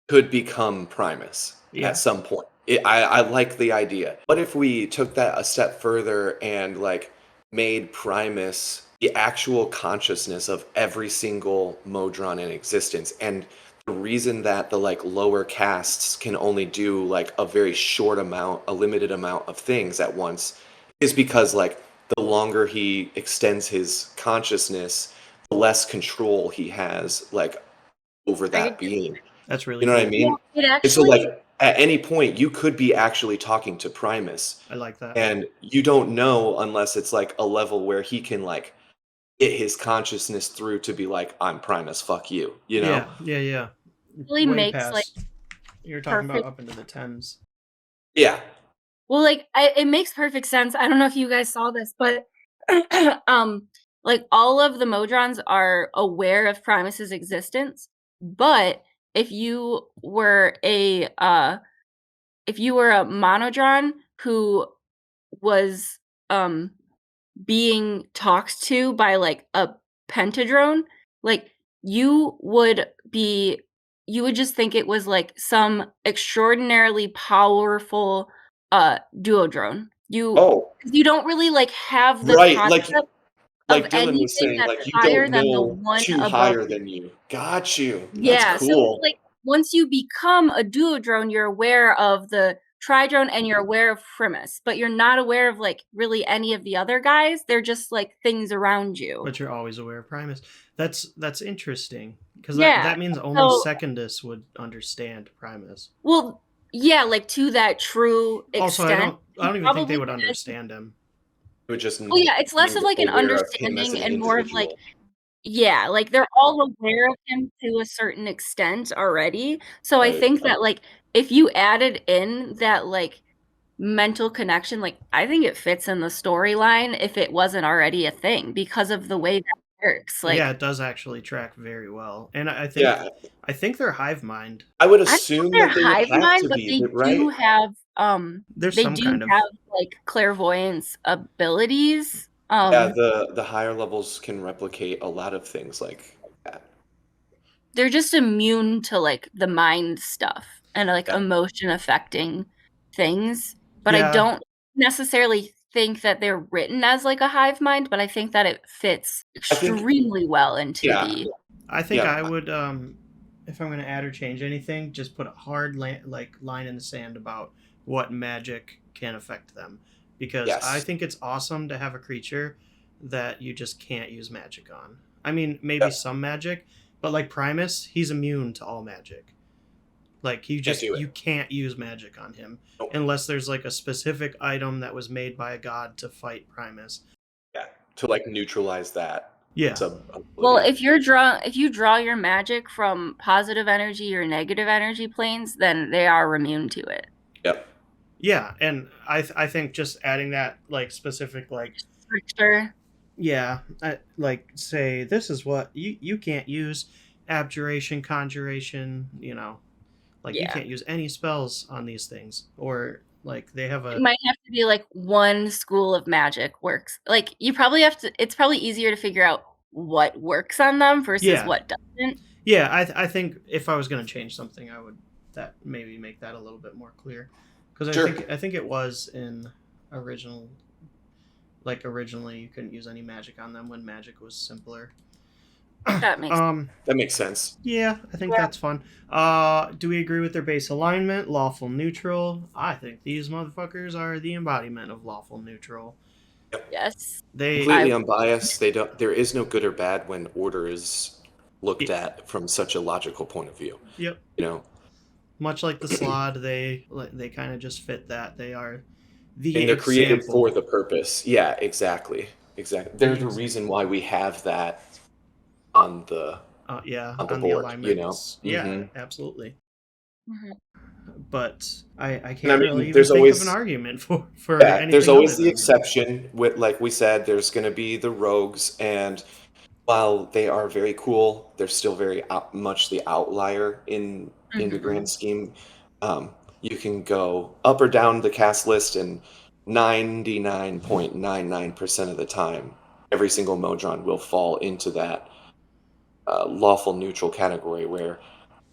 could become Primus at some point. I like the idea. What if we took that a step further and like made Primus the actual consciousness of every single Modron in existence? And the reason that the like lower castes can only do like a very short amount, a limited amount of things at once is because like the longer he extends his consciousness, the less control he has like over that being. That's really You know cool. what I mean? Yeah, it actually, And so like at any point you could be actually talking to Primus. I like that. And you don't know unless it's like a level where he can like get his consciousness through to be like, I'm Primus, fuck you. You know? Yeah. really Way makes past, like you're talking perfect- about up into the 10s. Yeah. well, like it makes perfect sense. I don't know if you guys saw this, but like all of the Modrons are aware of Primus's existence, but if you were a monodron who was being talked to by like a pentadrone, like you would just think it was like some extraordinarily powerful duodrone. You don't really like have the Right, concept like of Dylan was anything saying, that's like you higher don't than the know one two above higher you. than you. Got you. Yeah, That's so cool. like once you become a duodrone, you're aware of the tridrone and you're aware of Primus, but you're not aware of like really any of the other guys. They're just like things around you. But you're always aware of Primus. That's interesting because Yeah, that means only so- Secondus would understand Primus. Well, yeah, like to that true extent. Also, I don't even think they probably would has- understand him. It would just Oh yeah, it's less of like an aware of him as understanding an and more of like, individual. yeah, like they're all aware of him to a certain extent already. So I Right. think that like if you added in that like mental connection, like I think it fits in the storyline if it wasn't already a thing because of the way that works. Like Yeah, it does actually track very well, and I think they're hive mind. I would I don't assume think they're that they would hive have mind, to but be, they right? do have There's they some do kind of have like clairvoyance abilities. Yeah, the higher levels can replicate a lot of things like that. They're just immune to like the mind stuff and like Yeah. emotion affecting things. But Yeah. I don't necessarily think that they're written as like a hive mind, but I think that it fits I think- extremely well into Yeah. the I think Yeah. I would if I'm gonna add or change anything, just put a hard line in the sand about what magic can affect them, because I Yes. think it's awesome to have a creature that you just can't use magic on. I mean, maybe Yep. some magic, but like Primus, he's immune to all magic. Like Can't do it. you can't use magic on him Nope. unless there's like a specific item that was made by a god to fight Primus. Yeah. To like neutralize that. Yeah. Well, if you draw your magic from positive energy or negative energy planes, then they are immune to it. Yep. Yeah, and I think just adding that like specific like Stricter. yeah, like say this is what you can't use abjuration, conjuration, like you Yeah. can't use any spells on these things, or like they have It a might have to be like one school of magic works. Like you probably have to. It's probably easier to figure out what works on them versus Yeah. what doesn't. yeah. I think if I was gonna change something, I would that maybe make that a little bit more clear, because Sure. I think it was in original. Like originally, you couldn't use any magic on them when magic was simpler. That makes That makes sense. Yeah, I think that's fun. Do we agree with their base alignment? Lawful neutral. I think these motherfuckers are the embodiment of lawful neutral. yes. They Completely unbiased. They don't. There is no good or bad when order is looked at from such a logical point of view. Yep. You know, Much like the Slod, they kind of just fit that. They are the and they're created example. for the purpose. Yeah, exactly. There's a reason why we have that on the yeah, on the on board, the alignments. you know? Yeah, Mhm. absolutely. Mhm. But I can't And I mean, really even there's think always- of an argument for Yeah, anything there's always other the than exception. With like we said, there's going to be the rogues, and while they are very cool, they're still very much the outlier in the Mhm. grand scheme. You can go up or down the cast list, and 99.99% of the time, every single Modron will fall into that lawful neutral category where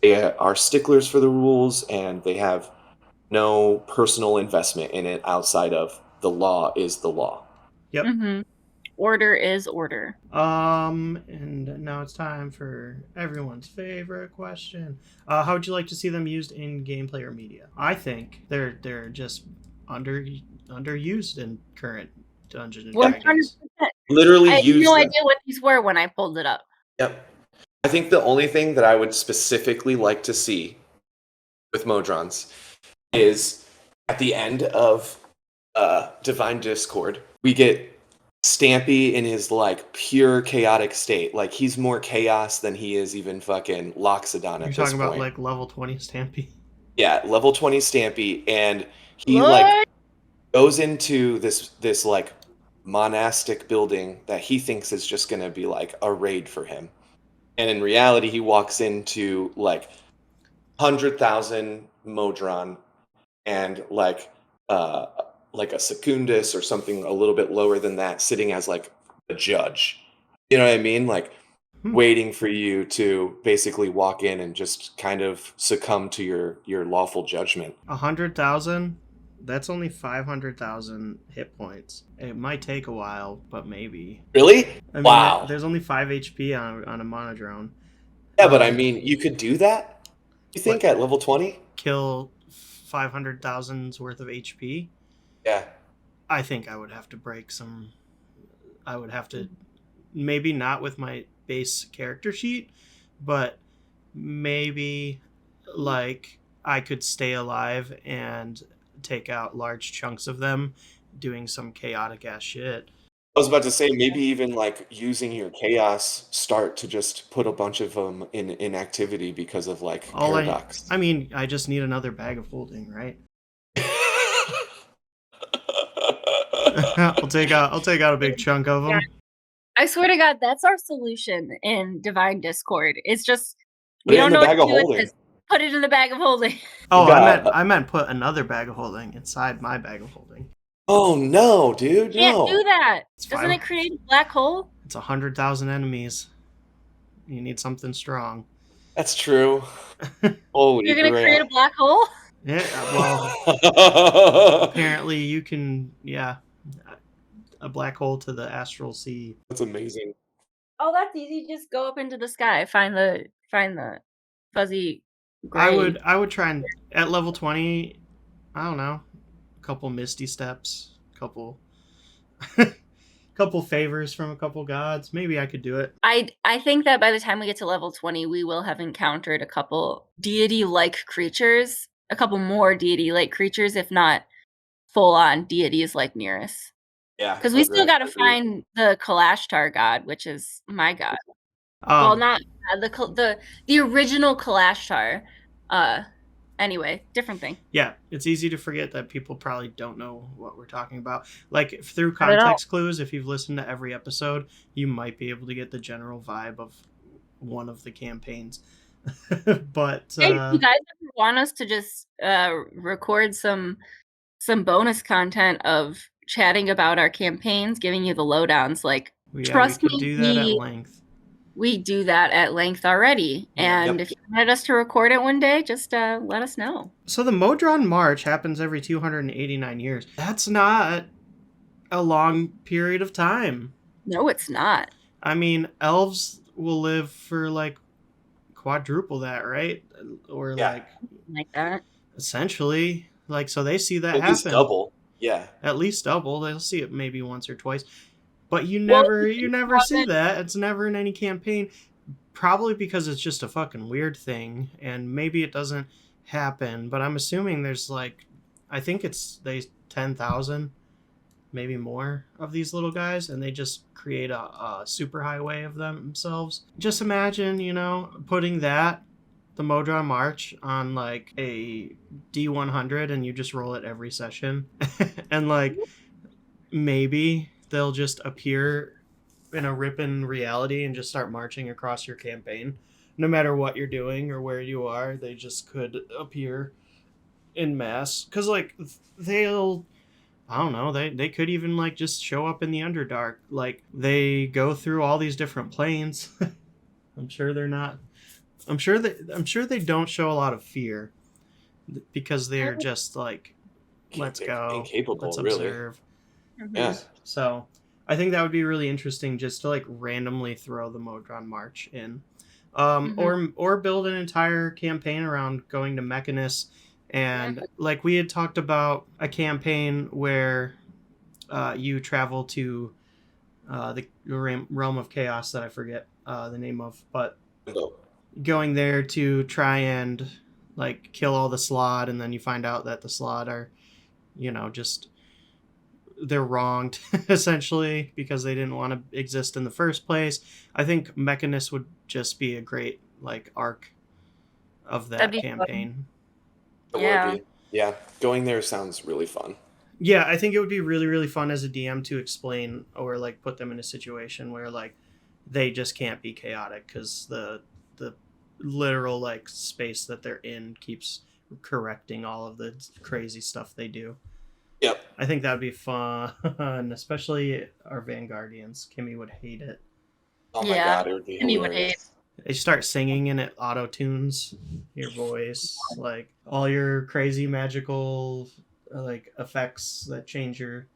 they are sticklers for the rules and they have no personal investment in it outside of the law is the law. Yep. Mhm. Order is order. And now it's time for everyone's favorite question. How would you like to see them used in gameplay or media? I think they're just underused in current Dungeons and 100%. Dragons. Literally I had use no them. idea what these were when I pulled it up. Yep. I think the only thing that I would specifically like to see with Modrons is at the end of Divine Discord, we get Stampy in his like pure chaotic state. Like he's more chaos than he is even fucking Loxodon at You're this talking about point. like level 20 Stampy. Yeah, level 20 Stampy, and he What? like goes into this like monastic building that he thinks is just gonna be like a raid for him. And in reality, he walks into like 100,000 Modron and like a Secundus or something a little bit lower than that, sitting as like a judge. You know what I mean? Like waiting for you to basically walk in and just kind of succumb to your lawful judgment. 100,000. That's only 500,000 hit points. It might take a while, but maybe. Really? I mean, Wow. there's only 5 HP on a monodrone. Yeah, but I mean, you could do that? You think at level 20? Kill 500,000's worth of HP? Yeah. I think I would have to break some. I would have to, maybe not with my base character sheet, but maybe like I could stay alive and take out large chunks of them doing some chaotic ass shit. I was about to say, maybe even like using your chaos start to just put a bunch of them in inactivity because of like paradox. I mean, I just need another bag of holding, right? I'll take out a big chunk of them. I swear to God, that's our solution in Divine Discord. It's just Put we it don't in know the what bag to of do with holding. this. Put it in the bag of holding. Oh, got- I meant put another bag of holding inside my bag of holding. Oh no, dude! Can't No. do that. It's Doesn't fine. it create a black hole? It's 100,000 enemies. You need something strong. That's true. Holy You're gonna crap. create a black hole? Yeah, well, apparently you can, yeah, a black hole to the astral sea. That's amazing. Oh, that's easy. Just go up into the sky. Find the fuzzy gray. I would try and at level 20, I don't know, a couple misty steps, couple couple favors from a couple gods. Maybe I could do it. I think that by the time we get to level 20, we will have encountered a couple deity-like creatures, a couple more deity-like creatures, if not full-on deities like Nereus. Yeah. Because we still got to agreed. find the Kalashtar god, which is my god. Um, Well, not the original Kalashtar. Anyway, different thing. Yeah, it's easy to forget that people probably don't know what we're talking about. Like, through Not at all. context clues, if you've listened to every episode, you might be able to get the general vibe of one of the campaigns. But Hey, if you guys ever want us to just record some bonus content of chatting about our campaigns, giving you the lowdowns, like, yeah, trust we could me, do that at length. we do that at length already. Yeah. And if you wanted us to record it one day, just let us know. So the Modron March happens every 289 years. That's not a long period of time. No, it's not. I mean, elves will live for like quadruple that, right? Or Yeah. Like that. essentially, like, so they see that At least happen. double. Yeah. At least double. They'll see it maybe once or twice. But you Well, never see that. It's never in any campaign. Probably because it's just a fucking weird thing, and maybe it doesn't happen. But I'm assuming there's like, I think it's 10,000, maybe more of these little guys, and they just create a super highway of themselves. Just imagine, putting the Modron March on like a D100, and you just roll it every session, and like maybe they'll just appear in a rip in reality and just start marching across your campaign. No matter what you're doing or where you are, they just could appear in mass. Because, like, I don't know, they could even, like, just show up in the Underdark. Like, they go through all these different planes. I'm sure they don't show a lot of fear. Because they're just, like, let's go. Incapable, Let's really. observe. Yeah. So I think that would be really interesting, just to like randomly throw the Modron March in, or build an entire campaign around going to Mechanus, and like we had talked about a campaign where you travel to the realm of chaos that I forget the name of, but Limbo. going there to try and like kill all the Slod, and then you find out that the Slod are, just they're wronged essentially because they didn't want to exist in the first place. I think Mechanus would just be a great like arc of that campaign. Yeah. Yeah, going there sounds really fun. Yeah, I think it would be really, really fun as a DM to explain or like put them in a situation where like they just can't be chaotic because the literal like space that they're in keeps correcting all of the crazy stuff they do. Yep. I think that would be fun, especially our Vanguardians. Kimmy would hate it. Oh my god, it would be Kimmy would hate hilarious. They start singing and it auto-tunes your voice. Like, all your crazy magical like effects that change your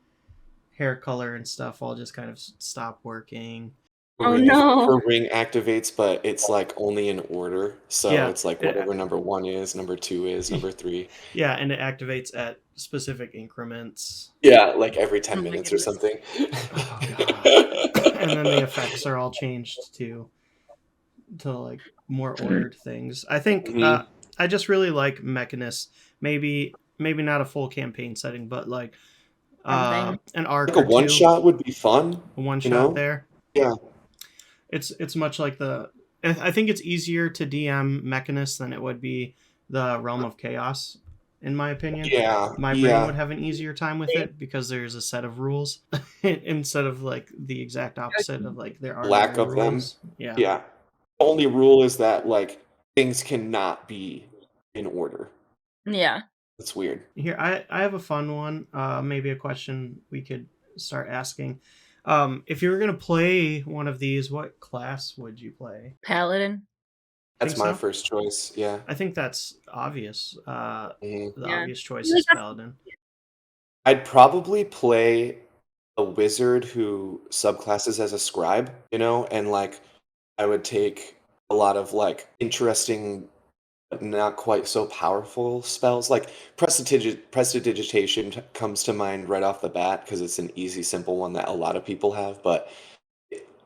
hair color and stuff all just kind of stop working. Her ring activates, but it's like only in order. So Yeah. it's like whatever number 1 is, number 2 is, number 3. Yeah, and it activates at specific increments. Yeah, like every 10 Oh my minutes or goodness. something. Oh, God. And then the effects are all changed to like more ordered things. I think I just really like Mechanus. Maybe not a full campaign setting, but like an arc. Like a one shot would be fun. A one shot there. Yeah. It's much like I think it's easier to DM Mechanus than it would be the Realm of Chaos, in my opinion. Yeah. My brain would have an easier time with it because there's a set of rules instead of like the exact opposite of like there are lack of rules. them. Yeah. The only rule is that like things cannot be in order. Yeah. It's weird. Here, I have a fun one. Maybe a question we could start asking. If you were going to play one of these, what class would you play? Paladin. That's my first choice, yeah. I think that's obvious. The obvious choice Yeah. is Paladin. I'd probably play a wizard who subclasses as a scribe, and like I would take a lot of like interesting but not quite so powerful spells. Like prestidigitation comes to mind right off the bat because it's an easy, simple one that a lot of people have. But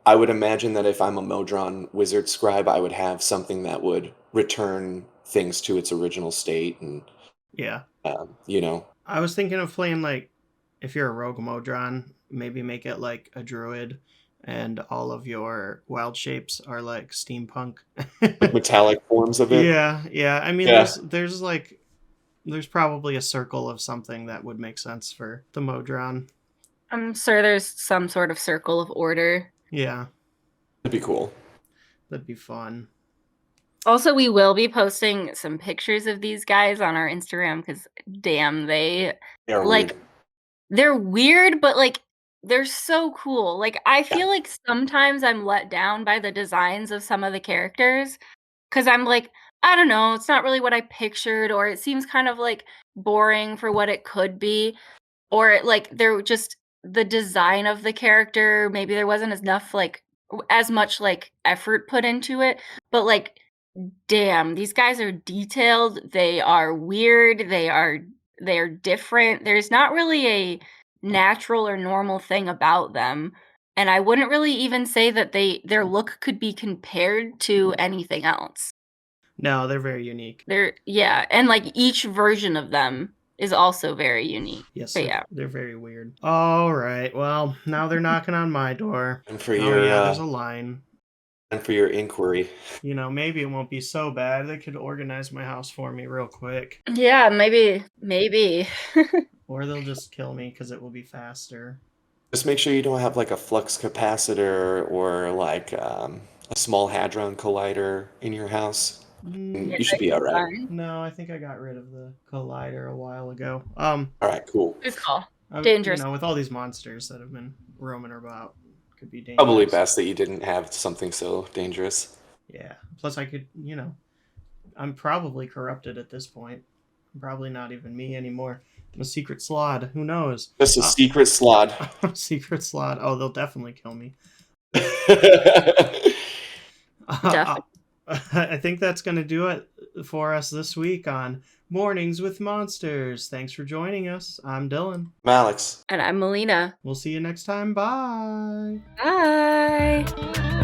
I would imagine that if I'm a Modron wizard scribe, I would have something that would return things to its original state, and Yeah. you know, I was thinking of playing, like, if you're a rogue Modron, maybe make it like a druid, and all of your wild shapes are like steampunk. like metallic forms of it. Yeah. I mean, Yeah. there's probably a circle of something that would make sense for the Modron. I'm sure there's some sort of circle of order. Yeah, That'd be cool. that'd be fun. Also, we will be posting some pictures of these guys on our Instagram because, damn, They are like, weird. they're weird, but like they're so cool. Like, I feel like sometimes I'm let down by the designs of some of the characters because I'm like, I don't know, it's not really what I pictured, or it seems kind of like boring for what it could be, or like they're just the design of the character. Maybe there wasn't enough like as much like effort put into it, but like damn, these guys are detailed, they are weird, they're different. There's not really a natural or normal thing about them, and I wouldn't really even say that their look could be compared to anything else. No, they're very unique. Yeah, and like each version of them is also very unique. Yes, But yeah. they're very weird. All right, well, now they're knocking on my door. And for Oh your yeah, there's a line. and for your inquiry. You know, maybe it won't be so bad. They could organize my house for me real quick. Yeah, maybe. Or they'll just kill me because it will be faster. Just make sure you don't have like a flux capacitor or like a small hadron collider in your house. Mm, You should be all right. Fine. no, I think I got rid of the collider a while ago. All right, cool. Good call. You Dangerous. know, with all these monsters that have been roaming about, could be dangerous. Probably best that you didn't have something so dangerous. Yeah. Plus, I could, you know, I'm probably corrupted at this point. I'm probably not even me anymore. I'm a secret slod. Who knows? Just a secret slot. Secret slod. Oh, they'll definitely kill me. Definitely. I think that's going to do it for us this week on Mornings with Monsters. Thanks for joining us. I'm Dylan. I'm Alex. And I'm Melina. We'll see you next time. Bye. Bye.